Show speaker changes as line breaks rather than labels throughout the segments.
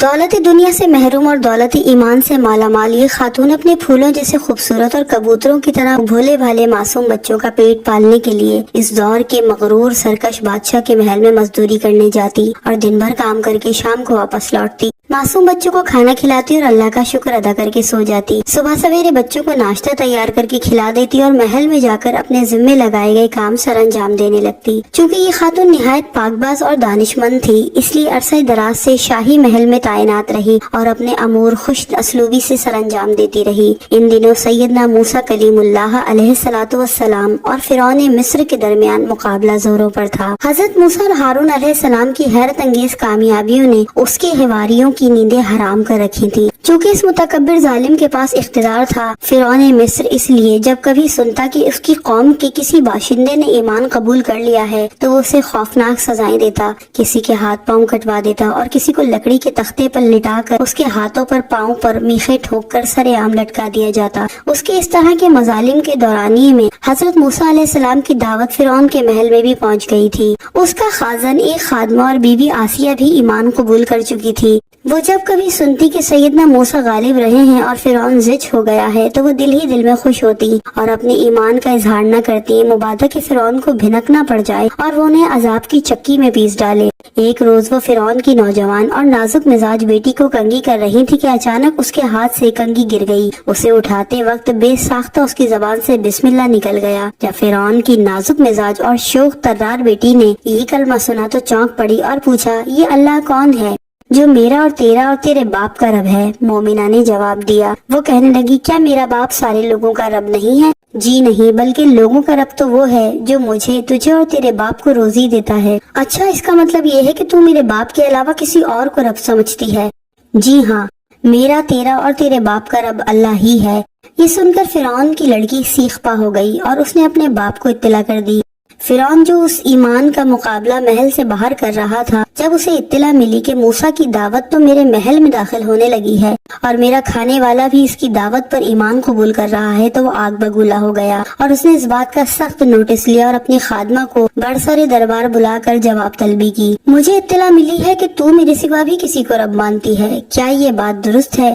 دولت دنیا سے محروم اور دولت ایمان سے مالا مال یہ خاتون اپنے پھولوں جیسے خوبصورت اور کبوتروں کی طرح بھولے بھالے معصوم بچوں کا پیٹ پالنے کے لیے اس دور کے مغرور سرکش بادشاہ کے محل میں مزدوری کرنے جاتی اور دن بھر کام کر کے شام کو واپس لوٹتی، معصوم بچوں کو کھانا کھلاتی اور اللہ کا شکر ادا کر کے سو جاتی، صبح سویرے بچوں کو ناشتہ تیار کر کے کھلا دیتی اور محل میں جا کر اپنے ذمے لگائے گئے کام سر انجام دینے لگتی۔ چونکہ یہ خاتون نہایت پاک باز اور دانش مند تھی، اس لیے عرصہ دراز سے شاہی محل میں تعینات رہی اور اپنے امور خوش اسلوبی سے سر انجام دیتی رہی۔ ان دنوں سیدنا موسیٰ کلیم اللہ علیہ الصلوۃ والسلام اور فرعون مصر کے درمیان مقابلہ زوروں پر تھا۔ حضرت موسیٰ اور ہارون علیہ السلام کی حیرت انگیز کامیابیوں نے اس کے حواریوں کی نیندیں حرام کر رکھی تھی۔ چونکہ اس متکبر ظالم کے پاس اقتدار تھا فرعون مصر، اس لیے جب کبھی سنتا کہ اس کی قوم کے کسی باشندے نے ایمان قبول کر لیا ہے تو وہ اسے خوفناک سزائیں دیتا، کسی کے ہاتھ پاؤں کٹوا دیتا اور کسی کو لکڑی کے تختے پر لٹا کر اس کے ہاتھوں پر پاؤں پر میخیں ٹھوک کر سر عام لٹکا دیا جاتا۔ اس کے اس طرح کے مظالم کے دورانیے میں حضرت موسیٰ علیہ السلام کی دعوت فرعون کے محل میں بھی پہنچ گئی تھی۔ اس کا خازن ایک خادمہ اور بی بی آسیہ بھی ایمان قبول کر چکی تھی۔ وہ جب کبھی سنتی کہ سیدنا موسیٰ غالب رہے ہیں اور فرعون زچ ہو گیا ہے تو وہ دل ہی دل میں خوش ہوتی اور اپنے ایمان کا اظہار نہ کرتی، مبادا کہ فرعون کو بھنکنا پڑ جائے اور وہ انہیں عذاب کی چکی میں پیس ڈالے۔ ایک روز وہ فرعون کی نوجوان اور نازک مزاج بیٹی کو کنگھی کر رہی تھی کہ اچانک اس کے ہاتھ سے کنگھی گر گئی۔ اسے اٹھاتے وقت بے ساختہ اس کی زبان سے بسم اللہ نکل گیا۔ جب فرعون کی نازک مزاج اور شوخ طرار بیٹی نے یہ کلمہ سنا تو چونک پڑی اور پوچھا، یہ اللہ کون ہے جو میرا اور تیرے باپ کا رب ہے؟ مومنہ نے جواب دیا۔ وہ کہنے لگی، کیا میرا باپ سارے لوگوں کا رب نہیں ہے؟ جی نہیں، بلکہ لوگوں کا رب تو وہ ہے جو مجھے، تجھے اور تیرے باپ کو روزی دیتا ہے۔ اچھا، اس کا مطلب یہ ہے کہ تو میرے باپ کے علاوہ کسی اور کو رب سمجھتی ہے؟ جی ہاں، میرا، تیرا اور تیرے باپ کا رب اللہ ہی ہے۔ یہ سن کر فرعون کی لڑکی سیخ پا ہو گئی اور اس نے اپنے باپ کو اطلاع کر دی۔ فرعون جو اس ایمان کا مقابلہ محل سے باہر کر رہا تھا، جب اسے اطلاع ملی کہ موسیٰ کی دعوت تو میرے محل میں داخل ہونے لگی ہے اور میرا کھانے والا بھی اس کی دعوت پر ایمان قبول کر رہا ہے، تو وہ آگ بگولا ہو گیا اور اس نے اس بات کا سخت نوٹس لیا اور اپنی خادمہ کو برسر دربار بلا کر جواب طلبی کی۔ مجھے اطلاع ملی ہے کہ تو میرے سوا بھی کسی کو رب مانتی ہے، کیا یہ بات درست ہے؟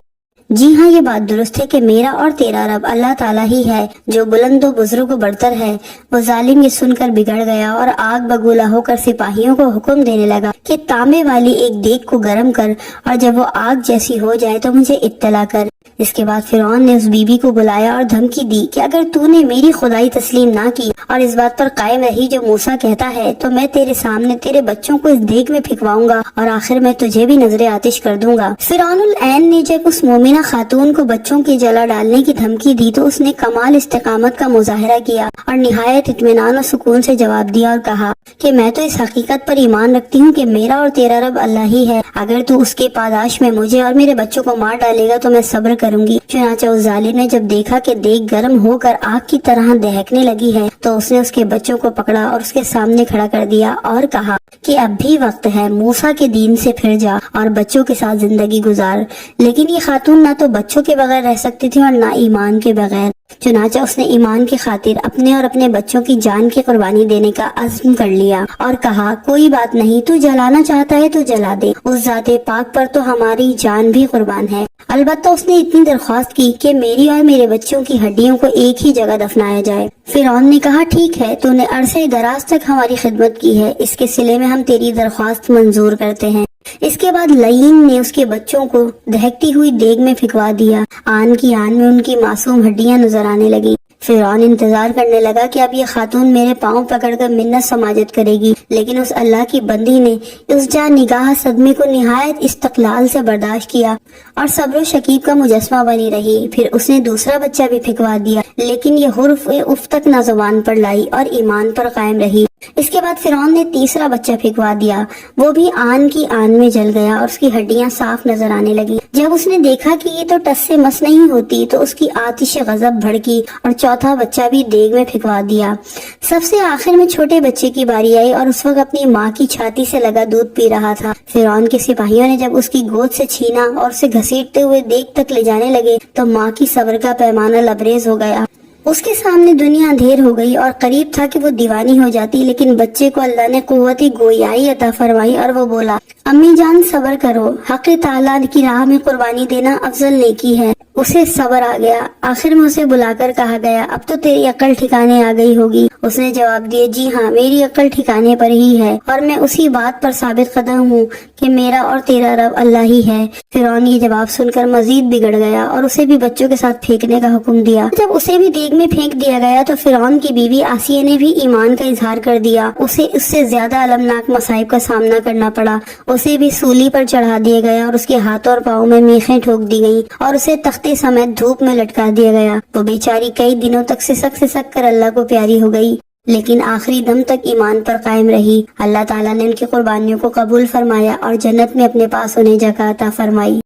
جی ہاں، یہ بات درست ہے کہ میرا اور تیرا رب اللہ تعالیٰ ہی ہے جو بلند و بزرگ و برتر ہے۔ وہ ظالم یہ سن کر بگڑ گیا اور آگ بگولا ہو کر سپاہیوں کو حکم دینے لگا کہ تانبے والی ایک دیگ کو گرم کر اور جب وہ آگ جیسی ہو جائے تو مجھے اطلاع کر۔ اس کے بعد فرعون نے اس بی بی کو بلایا اور دھمکی دی کہ اگر تو نے میری خدائی تسلیم نہ کی اور اس بات پر قائم رہی جو موسیٰ کہتا ہے تو میں تیرے سامنے تیرے بچوں کو اس دیگ میں پھینکواؤں گا اور آخر میں تجھے بھی نظر آتش کر دوں گا۔ فرعون العین نے جب اس مومنہ خاتون کو بچوں کی جلا ڈالنے کی دھمکی دی تو اس نے کمال استقامت کا مظاہرہ کیا اور نہایت اطمینان و سکون سے جواب دیا اور کہا کہ میں تو اس حقیقت پر ایمان رکھتی ہوں کہ میرا اور تیرا رب اللہ ہی ہے۔ اگر تو اس کے پاداش میں مجھے اور میرے بچوں کو مار ڈالے گا تو میں صبر کروں گی۔ چنانچہ اس ظالم نے جب دیکھا کہ دیگ گرم ہو کر آگ کی طرح دہکنے لگی ہے تو اس نے اس کے بچوں کو پکڑا اور اس کے سامنے کھڑا کر دیا اور کہا کہ اب بھی وقت ہے، موسیٰ کے دین سے پھر جا اور بچوں کے ساتھ زندگی گزار۔ لیکن یہ خاتون نہ تو بچوں کے بغیر رہ سکتی تھی اور نہ ایمان کے بغیر۔ چنانچہ اس نے ایمان کی خاطر اپنے اور اپنے بچوں کی جان کی قربانی دینے کا عزم کر لیا اور کہا، کوئی بات نہیں، تو جلانا چاہتا ہے تو جلا دے، اس ذات پاک پر تو ہماری جان بھی قربان ہے۔ البتہ اس نے اتنی درخواست کی کہ میری اور میرے بچوں کی ہڈیوں کو ایک ہی جگہ دفنایا جائے۔ فرعون نے کہا، ٹھیک ہے، تو نے عرصے دراز تک ہماری خدمت کی ہے، اس کے صلے میں ہم تیری درخواست منظور کرتے ہیں۔ اس کے بعد لعین نے اس کے بچوں کو دہکتی ہوئی دیگ میں پھینکوا دیا۔ آن کی آن میں ان کی معصوم ہڈیاں نظر آنے لگی۔ فرعون انتظار کرنے لگا کہ اب یہ خاتون میرے پاؤں پکڑ کر منت سماجت کرے گی، لیکن اس اللہ کی بندی نے اس جا نگاہ صدمے کو نہایت استقلال سے برداشت کیا اور صبر و شکیب کا مجسمہ بنی رہی۔ پھر اس نے دوسرا بچہ بھی پھینکوا دیا، لیکن یہ حرف اف تک نہ زبان پر لائی اور ایمان پر قائم رہی۔ اس کے بعد فرعون نے تیسرا بچہ پھینکوا دیا، وہ بھی آن کی آن میں جل گیا اور اس کی ہڈیاں صاف نظر آنے لگی۔ جب اس نے دیکھا کہ یہ تو ٹس سے مس نہیں ہوتی تو اس کی آتش غضب بھڑکی اور چوتھا بچہ بھی دیگ میں پھینکوا دیا۔ سب سے آخر میں چھوٹے بچے کی باری آئی اور اس وقت اپنی ماں کی چھاتی سے لگا دودھ پی رہا تھا۔ فرعون کے سپاہیوں نے جب اس کی گود سے چھینا اور اسے گھسیٹتے ہوئے دیگ تک لے جانے لگے تو ماں کی صبر کا پیمانہ لبریز ہو گیا۔ اس کے سامنے دنیا اندھیر ہو گئی اور قریب تھا کہ وہ دیوانی ہو جاتی، لیکن بچے کو اللہ نے قوت گویائی عطا فرمائی اور وہ بولا، امی جان صبر کرو، حق تعالیٰ کی راہ میں قربانی دینا افضل نیکی ہے۔ اسے صبر آ گیا۔ آخر میں اسے بلا کر کہا گیا، اب تو تیری عقل ٹھکانے آ گئی ہوگی۔ اس نے جواب دیا، جی ہاں، میری عقل ٹھکانے پر ہی ہے اور میں اسی بات پر ثابت قدم ہوں کہ میرا اور تیرا رب اللہ ہی ہے۔ فرعون یہ جواب سن کر مزید بگڑ گیا اور اسے بھی بچوں کے ساتھ پھینکنے کا حکم دیا۔ جب اسے بھی دیگ میں پھینک دیا گیا تو فرعون کی بیوی آسیہ نے بھی ایمان کا اظہار کر دیا۔ اسے اس سے زیادہ المناک مصائب کا سامنا کرنا پڑا۔ اسے بھی سولی پر چڑھا دیا گیا اور اس کے ہاتھوں اور پاؤں میں میخیں ٹھوک دی گئیں اور اسے تختے سمیت دھوپ میں لٹکا دیا گیا۔ وہ بیچاری کئی دنوں تک سسک کر اللہ کو پیاری ہو گئی، لیکن آخری دم تک ایمان پر قائم رہی۔ اللہ تعالیٰ نے ان کی قربانیوں کو قبول فرمایا اور جنت میں اپنے پاس انہیں جگہ عطا فرمائی۔